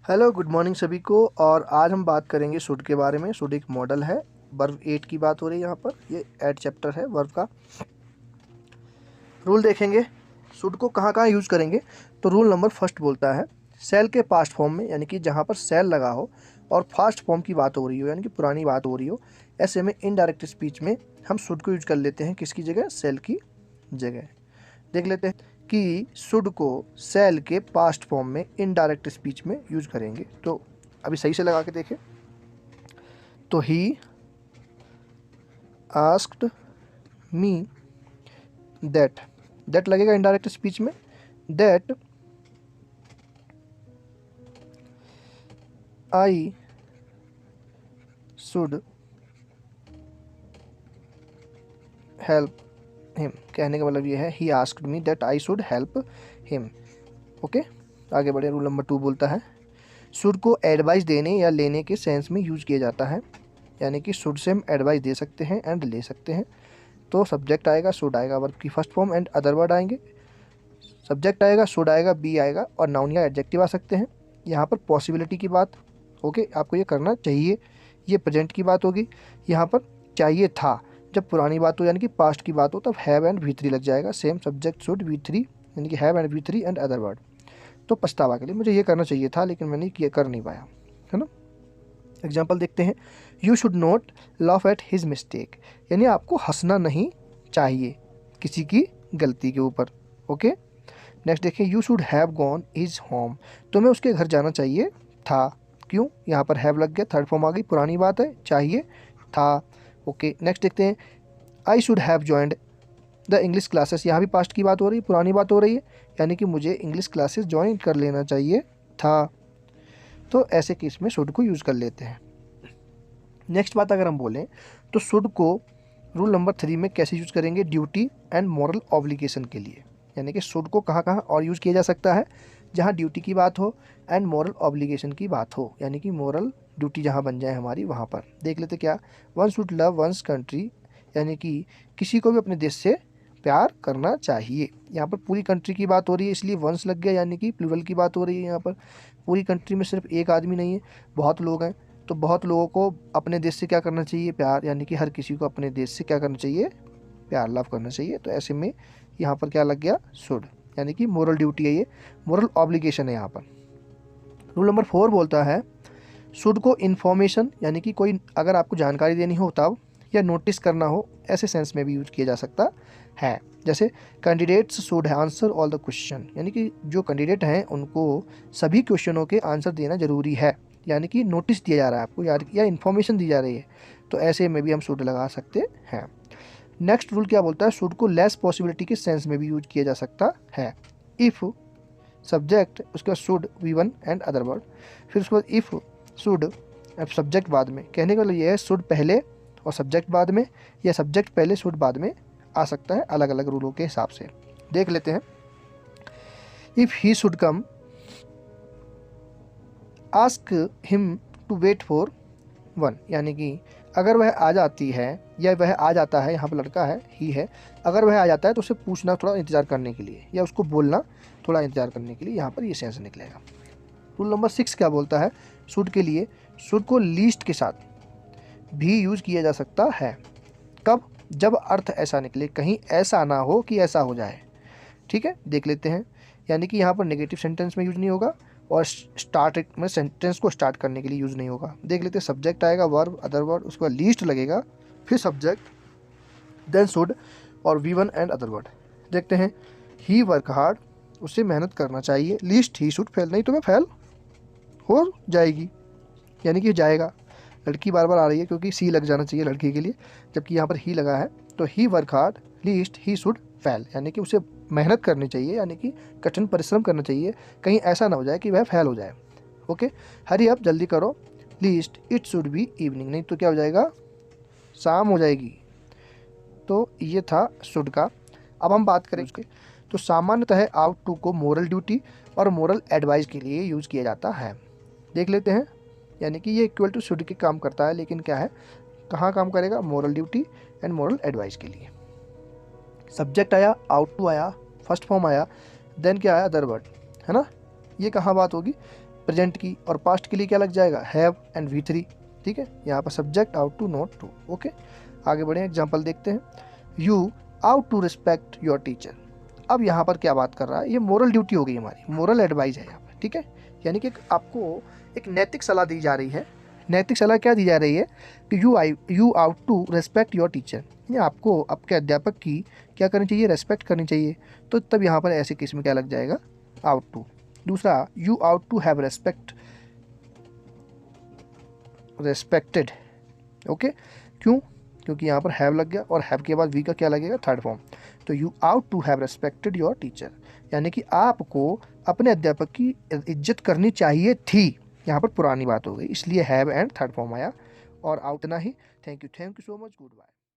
Hello good morning सभी को। और आज हम बात करेंगे शुड के बारे में। शुड एक मॉडल है। वर्ब 8 की बात हो रही है यहाँ पर। ये 8 चैप्टर है वर्ब का। रूल देखेंगे शुड को कहाँ कहाँ यूज़ करेंगे। तो रूल नंबर फर्स्ट बोलता है सेल के पास्ट फॉर्म में, यानी कि जहाँ पर सेल लगा हो और फास्ट फॉर्म की बात हो रही हो, यानी कि पुरानी बात हो रही हो, ऐसे में इनडायरेक्ट स्पीच में हम शुड को यूज कर लेते हैं। किसकी जगह? सेल की जगह। देख लेते हैं कि शुड को सेल के पास्ट फॉर्म में इनडायरेक्ट स्पीच में यूज करेंगे। तो अभी सही से लगा के देखें। तो he asked me that, that लगेगा इनडायरेक्ट स्पीच में। That I should help him. कहने का मतलब ये है he asked me that I should help him. Okay, आगे बढ़े। रूल नंबर 2 बोलता है शुड को एडवाइस देने या लेने के सेंस में यूज किया जाता है, यानी कि शुड से हम एडवाइस दे सकते हैं एंड ले सकते हैं। तो सब्जेक्ट आएगा, शुड आएगा, वर्ब की first form, and other word आएंगे। सब्जेक्ट आएगा, शुड आएगा, बी आएगा, और नाउन या एडजेक्टिव आ सकते हैं। यहाँ पर पॉसिबिलिटी की बात, ओके, आपको ये करना चाहिए, ये प्रेजेंट की बात होगी। यहाँ पर चाहिए था, जब पुरानी बात हो यानी कि पास्ट की बात हो तब हैव एंड V3 लग जाएगा। सेम सब्जेक्ट शुड V3, यानी कि have and V3 and other word. तो पछतावा के लिए मुझे ये करना चाहिए था लेकिन मैंने ये कर नहीं पाया, है ना। एग्जाम्पल देखते हैं। You should not laugh at his mistake, यानी आपको हंसना नहीं चाहिए किसी की गलती के ऊपर। ओके, नेक्स्ट देखिए। You should have gone his home, तुम्हें उसके घर जाना चाहिए था। क्यों? यहाँ पर हैव लग गया, थर्ड फॉर्म आ गई, पुरानी बात है, चाहिए था। ओके, नेक्स्ट देखते हैं। I should have joined the English classes, यहाँ भी पास्ट की बात हो रही है, पुरानी बात हो रही है, यानी कि मुझे इंग्लिश क्लासेस ज्वाइन कर लेना चाहिए था। तो ऐसे केस में शुड को यूज़ कर लेते हैं। नेक्स्ट बात अगर हम बोलें तो शुड को रूल नंबर 3 में कैसे यूज़ करेंगे? ड्यूटी एंड मॉरल ऑब्लिगेशन के लिए, यानी कि शुड को कहाँ कहाँ और यूज़ किया जा सकता है? जहाँ ड्यूटी की बात हो एंड मॉरल ऑब्लिगेशन की बात हो, यानी कि मॉरल ड्यूटी जहाँ बन जाए हमारी, वहाँ पर। देख लेते क्या। One should love one's country, यानी कि किसी को भी अपने देश से प्यार करना चाहिए। यहाँ पर पूरी कंट्री की बात हो रही है इसलिए वंस लग गया, यानी कि प्लूरल की बात हो रही है। यहाँ पर पूरी कंट्री में सिर्फ एक आदमी नहीं है, बहुत लोग हैं। तो बहुत लोगों को अपने देश से क्या करना चाहिए? प्यार, यानी कि हर किसी को अपने देश से क्या करना चाहिए? प्यार, लव करना चाहिए। तो ऐसे में यहाँ पर क्या लग गया? शुड, यानी कि मोरल ड्यूटी है, ये मोरल ऑब्लिगेशन है यहाँ पर। रूल नंबर 4 बोलता है शुड को इन्फॉर्मेशन, यानी कि कोई अगर आपको जानकारी देनी हो तब, या नोटिस करना हो, ऐसे सेंस में भी यूज किया जा सकता है। जैसे candidates should answer all the question, यानी कि जो कैंडिडेट हैं उनको सभी क्वेश्चनों के आंसर देना जरूरी है, यानी कि नोटिस दिया जा रहा है आपको यार, या इन्फॉर्मेशन दी जा रही है। तो ऐसे में भी हम शुड लगा सकते हैं। नेक्स्ट रूल क्या बोलता है? शुड को लेस पॉसिबिलिटी के सेंस में भी यूज किया जा सकता है। इफ़ सब्जेक्ट, उसके बाद should V1 and other word, फिर उसके बाद इफ़ शुड, अब सब्जेक्ट बाद में। कहने का मतलब ये है शुड पहले और सब्जेक्ट बाद में, या सब्जेक्ट पहले शुड बाद में आ सकता है, अलग अलग रूलों के हिसाब से। देख लेते हैं। If he should come ask him to wait for 1, यानी कि अगर वह आ जाती है या वह आ जाता है, यहाँ पर लड़का है, ही है, अगर वह आ जाता है तो उसे पूछना थोड़ा इंतज़ार करने के लिए, या उसको बोलना थोड़ा इंतज़ार करने के लिए, यहाँ पर ये सेंस निकलेगा। रूल नंबर 6 क्या बोलता है? शुड के लिए शुड को लीस्ट के साथ भी यूज़ किया जा सकता है। कब? जब अर्थ ऐसा निकले, कहीं ऐसा ना हो कि ऐसा हो जाए। ठीक है, देख लेते हैं। यानी कि यहाँ पर नेगेटिव सेंटेंस में यूज़ नहीं होगा, और स्टार्ट में सेंटेंस को स्टार्ट करने के लिए यूज़ नहीं होगा। देख लेते हैं। सब्जेक्ट आएगा, वर्ब, अदर वर्ड, उसके बाद लीस्ट लगेगा, फिर सब्जेक्ट, देन शुड, और V1 एंड अदर वर्ड। देखते हैं। ही वर्क हार्ड, उसे मेहनत करना चाहिए। लीस्ट ही शुड फेल, नहीं तो मैं फेल हो जाएगी, यानी कि जाएगा। लड़की बार बार आ रही है क्योंकि सी लग जाना चाहिए लड़की के लिए, जबकि यहाँ पर ही लगा है। तो he work hard, least he should fail, यानी कि उसे मेहनत करनी चाहिए, यानी कि कठिन परिश्रम करना चाहिए, कहीं ऐसा ना हो जाए कि वह फेल हो जाए। ओके, हरी अप, जल्दी करो। Least it should be evening, नहीं तो क्या हो जाएगा? शाम हो जाएगी। तो ये था शुड का। अब हम बात करें उसके। तो सामान्यतः आउट टू को मोरल ड्यूटी और मोरल एडवाइस के लिए यूज़ किया जाता है। देख लेते हैं। यानी कि ये इक्वल टू शुड के काम करता है, लेकिन क्या है, कहाँ काम करेगा? Moral duty and moral advice के लिए। सब्जेक्ट आया, आउट टू आया, फर्स्ट फॉर्म आया, देन क्या आया? अदर वर्ड, है ना। ये कहाँ बात होगी? प्रेजेंट की, और पास्ट के लिए क्या लग जाएगा, हैव एंड V3, ठीक है। यहाँ पर subject ought to not to. Okay, आगे बढ़े, एग्जाम्पल देखते हैं। You ought to respect your teacher. अब यहाँ पर क्या बात कर रहा है, ये मोरल ड्यूटी हो गई हमारी, मोरल एडवाइस है यहाँ पर, ठीक है। यानी कि आपको एक नैतिक सलाह दी जा रही है। नैतिक सलाह क्या दी जा रही है कि you ought to respect your teacher, यानी आपको आपके अध्यापक की क्या करनी चाहिए, रेस्पेक्ट करनी चाहिए। तो तब यहाँ पर ऐसे केस में क्या लग जाएगा, आउट टू। दूसरा, you ought to have respected. Okay, क्यों, क्योंकि यहाँ पर हैव लग गया और हैव के बाद वी का क्या लगेगा, थर्ड फॉर्म। तो you ought to have respected your teacher, यानी कि आपको अपने अध्यापक की इज्जत करनी चाहिए थी। यहाँ पर पुरानी बात हो गई, इसलिए हैव एंड थर्ड फॉर्म आया। और आउट ना ही। Thank you so much, good bye.